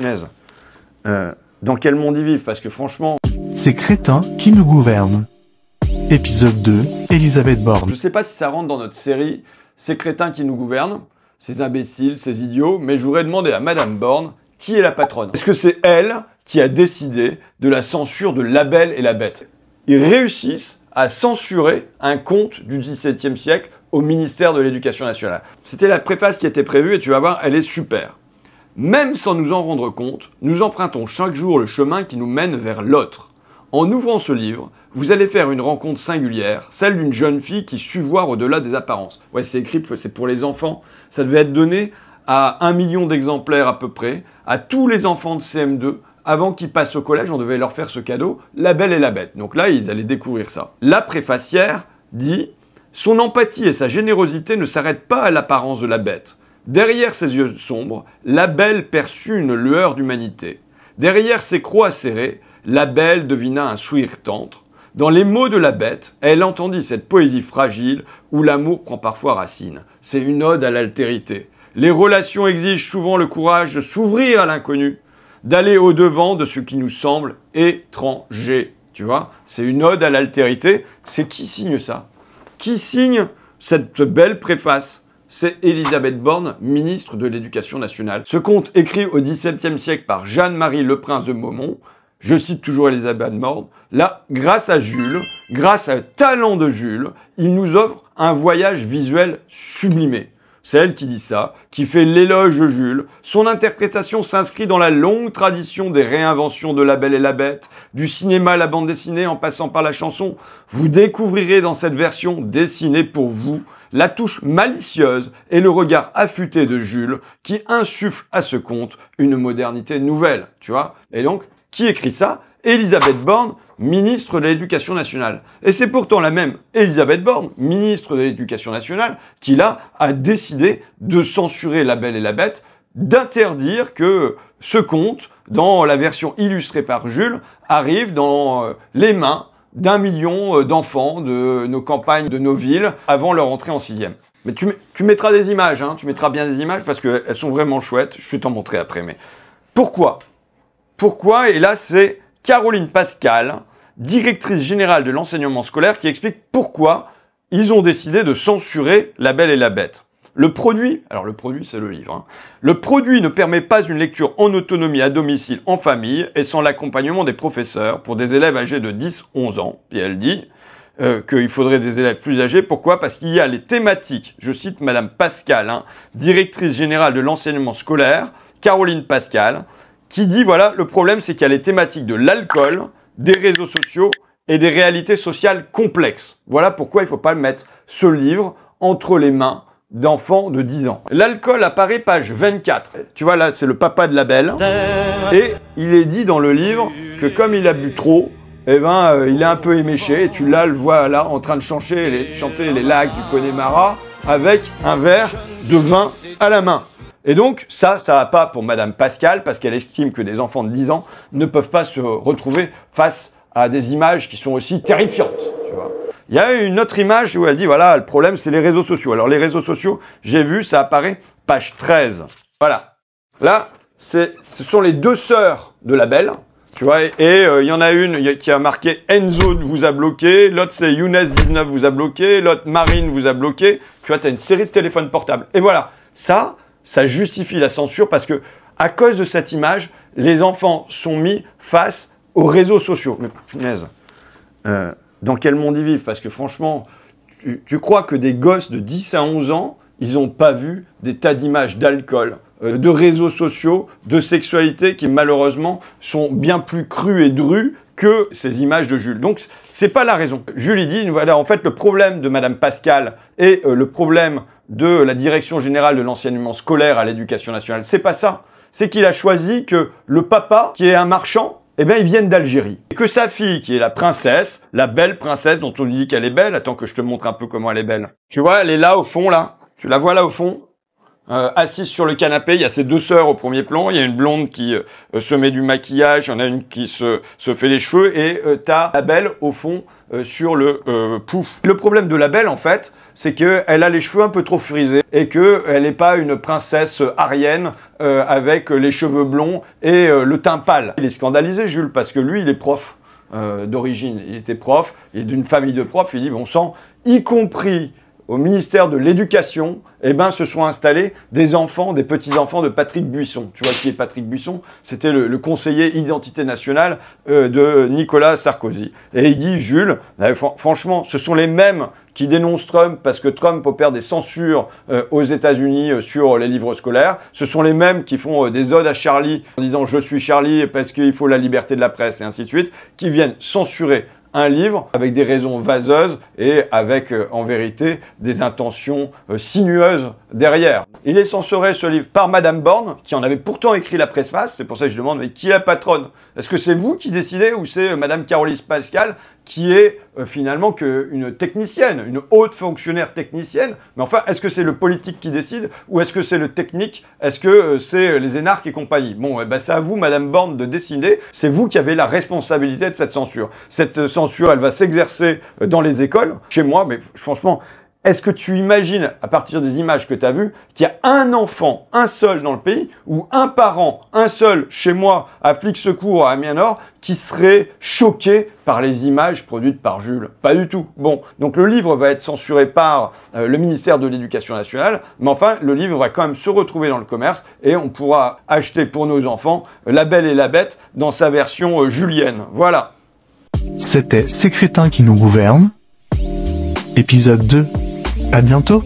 punaise. Dans quel monde ils vivent? Parce que franchement... Ces crétins qui nous gouvernent. Épisode 2, Elisabeth Borne. Je sais pas si ça rentre dans notre série, ces crétins qui nous gouvernent, ces imbéciles, ces idiots, mais je voudrais demander à Madame Borne, qui est la patronne? Est-ce que c'est elle qui a décidé de la censure de La Belle et la Bête? Ils réussissent à censurer un conte du XVIIe siècle au ministère de l'Éducation nationale. C'était la préface qui était prévue et tu vas voir, elle est super. Même sans nous en rendre compte, nous empruntons chaque jour le chemin qui nous mène vers l'autre. En ouvrant ce livre, vous allez faire une rencontre singulière, celle d'une jeune fille qui sut voir au-delà des apparences. Ouais, c'est écrit, c'est pour les enfants. Ça devait être donné à 1 million d'exemplaires à peu près, à tous les enfants de CM2. Avant qu'ils passent au collège, on devait leur faire ce cadeau, La Belle et la Bête. Donc là, ils allaient découvrir ça. La préfacière dit « Son empathie et sa générosité ne s'arrêtent pas à l'apparence de la bête. Derrière ses yeux sombres, la Belle perçut une lueur d'humanité. Derrière ses croix serrées, la Belle devina un sourire tendre. Dans les mots de la Bête, elle entendit cette poésie fragile où l'amour prend parfois racine. C'est une ode à l'altérité. Les relations exigent souvent le courage de s'ouvrir à l'inconnu, d'aller au-devant de ce qui nous semble étranger. Tu vois, c'est une ode à l'altérité. C'est qui signe ça? Qui signe cette belle préface? C'est Elisabeth Borne, ministre de l'Éducation nationale. Ce conte, écrit au XVIIe siècle par Jeanne-Marie Le Prince de Beaumont, je cite toujours Elisabeth Borne, là, grâce à Jules, grâce au talent de Jules, il nous offre un voyage visuel sublimé. C'est elle qui dit ça, qui fait l'éloge de Jules. Son interprétation s'inscrit dans la longue tradition des réinventions de La Belle et la Bête, du cinéma à la bande dessinée en passant par la chanson. Vous découvrirez dans cette version dessinée pour vous la touche malicieuse et le regard affûté de Jules qui insuffle à ce conte une modernité nouvelle, tu vois. Et donc, qui écrit ça? Elisabeth Borne, ministre de l'Éducation nationale. Et c'est pourtant la même Elisabeth Borne, ministre de l'Éducation nationale, qui là a décidé de censurer La Belle et la Bête, d'interdire que ce conte, dans la version illustrée par Jules, arrive dans les mains d'1 million d'enfants de nos campagnes, de nos villes, avant leur entrée en 6e. Mais tu mettras des images, hein, tu mettras bien des images parce qu'elles sont vraiment chouettes. Je vais t'en montrer après. Mais pourquoi? Pourquoi? Et là, c'est Caroline Pascal, directrice générale de l'enseignement scolaire, qui explique pourquoi ils ont décidé de censurer La Belle et la Bête. Le produit, alors le produit c'est le livre, hein. Le produit ne permet pas une lecture en autonomie à domicile, en famille et sans l'accompagnement des professeurs pour des élèves âgés de 10-11 ans. Et elle dit qu'il faudrait des élèves plus âgés. Pourquoi? Parce qu'il y a les thématiques, je cite Madame Pascal, hein, directrice générale de l'enseignement scolaire, Caroline Pascal, qui dit voilà, le problème c'est qu'il y a les thématiques de l'alcool, des réseaux sociaux et des réalités sociales complexes. Voilà pourquoi il ne faut pas mettre ce livre entre les mains d'enfants de 10 ans. L'alcool apparaît page 24. Tu vois là, c'est le papa de La Belle. Et il est dit dans le livre que comme il a bu trop, eh ben, il est un peu éméché. Et tu là, le vois là en train de chanter les lacs du Connemara avec un verre de vin à la main. Et donc, ça va pas pour Madame Pascal parce qu'elle estime que des enfants de 10 ans ne peuvent pas se retrouver face à des images qui sont aussi terrifiantes, tu vois. Il y a une autre image où elle dit, voilà, le problème, c'est les réseaux sociaux. Alors, les réseaux sociaux, j'ai vu, ça apparaît, page 13. Voilà. Là, ce sont les deux sœurs de La Belle, tu vois, et il y en a une qui a marqué Enzo vous a bloqué, l'autre c'est Younes19 vous a bloqué, l'autre Marine vous a bloqué. Tu vois, tu as une série de téléphones portables. Et voilà, ça justifie la censure parce que, à cause de cette image, les enfants sont mis face aux réseaux sociaux. Mais punaise. Dans quel monde ils vivent? Parce que franchement, tu crois que des gosses de 10 à 11 ans, ils n'ont pas vu des tas d'images d'alcool, de réseaux sociaux, de sexualité qui malheureusement sont bien plus crues et drues que ces images de Jules. Donc, c'est pas la raison. Jules, il dit, voilà, en fait, le problème de Madame Pascal et le problème de la Direction générale de l'enseignement scolaire à l'Éducation nationale, c'est pas ça. C'est qu'il a choisi que le papa, qui est un marchand, eh bien, ils viennent d'Algérie. Et que sa fille, qui est la princesse, la belle princesse dont on lui dit qu'elle est belle, attends que je te montre un peu comment elle est belle. Tu vois, elle est là au fond, là. Tu la vois là au fond? assise sur le canapé. Il y a ses deux sœurs au premier plan. Il y a une blonde qui se met du maquillage. Il y en a une qui se fait les cheveux. Et t'as la belle au fond sur le pouf. Le problème de la belle, en fait, c'est qu'elle a les cheveux un peu trop frisés et qu'elle n'est pas une princesse arienne avec les cheveux blonds et le teint pâle. Il est scandalisé, Jules, parce que lui, il est prof d'origine. Il était prof, il est d'une famille de profs. Il dit, bon sang, y compris au ministère de l'Éducation, eh ben, se sont installés des enfants, des petits-enfants de Patrick Buisson. Tu vois qui est Patrick Buisson? C'était le conseiller identité nationale de Nicolas Sarkozy. Et il dit, Jules, franchement, ce sont les mêmes qui dénoncent Trump parce que Trump opère des censures aux États-Unis sur les livres scolaires. Ce sont les mêmes qui font des odes à Charlie en disant « Je suis Charlie parce qu'il faut la liberté de la presse » et ainsi de suite, qui viennent censurer un livre avec des raisons vaseuses et avec, en vérité, des intentions sinueuses derrière. Il est censuré, ce livre, par Madame Borne, qui en avait pourtant écrit la préface. C'est pour ça que je demande, mais qui est la patronne? Est-ce que c'est vous qui décidez ou c'est Madame Caroline Pascal qui est finalement une technicienne, une haute fonctionnaire technicienne? Mais enfin, est-ce que c'est le politique qui décide ou est-ce que c'est le technique? Est-ce que c'est les énarques et compagnie? Bon, ben, c'est à vous, Madame Borne, de décider. C'est vous qui avez la responsabilité de cette censure. Cette censure, elle va s'exercer dans les écoles. Chez moi, mais franchement, est-ce que tu imagines, à partir des images que tu as vues, qu'il y a un enfant, un seul dans le pays, ou un parent, un seul, chez moi, à Flic Secours, à Amiens-Nord, qui serait choqué par les images produites par Jules? Pas du tout. Bon, donc le livre va être censuré par le ministère de l'Éducation nationale, mais enfin, le livre va quand même se retrouver dans le commerce et on pourra acheter pour nos enfants La Belle et la Bête dans sa version julienne. Voilà. C'était Ces crétins qui nous gouvernent. Épisode 2. À bientôt.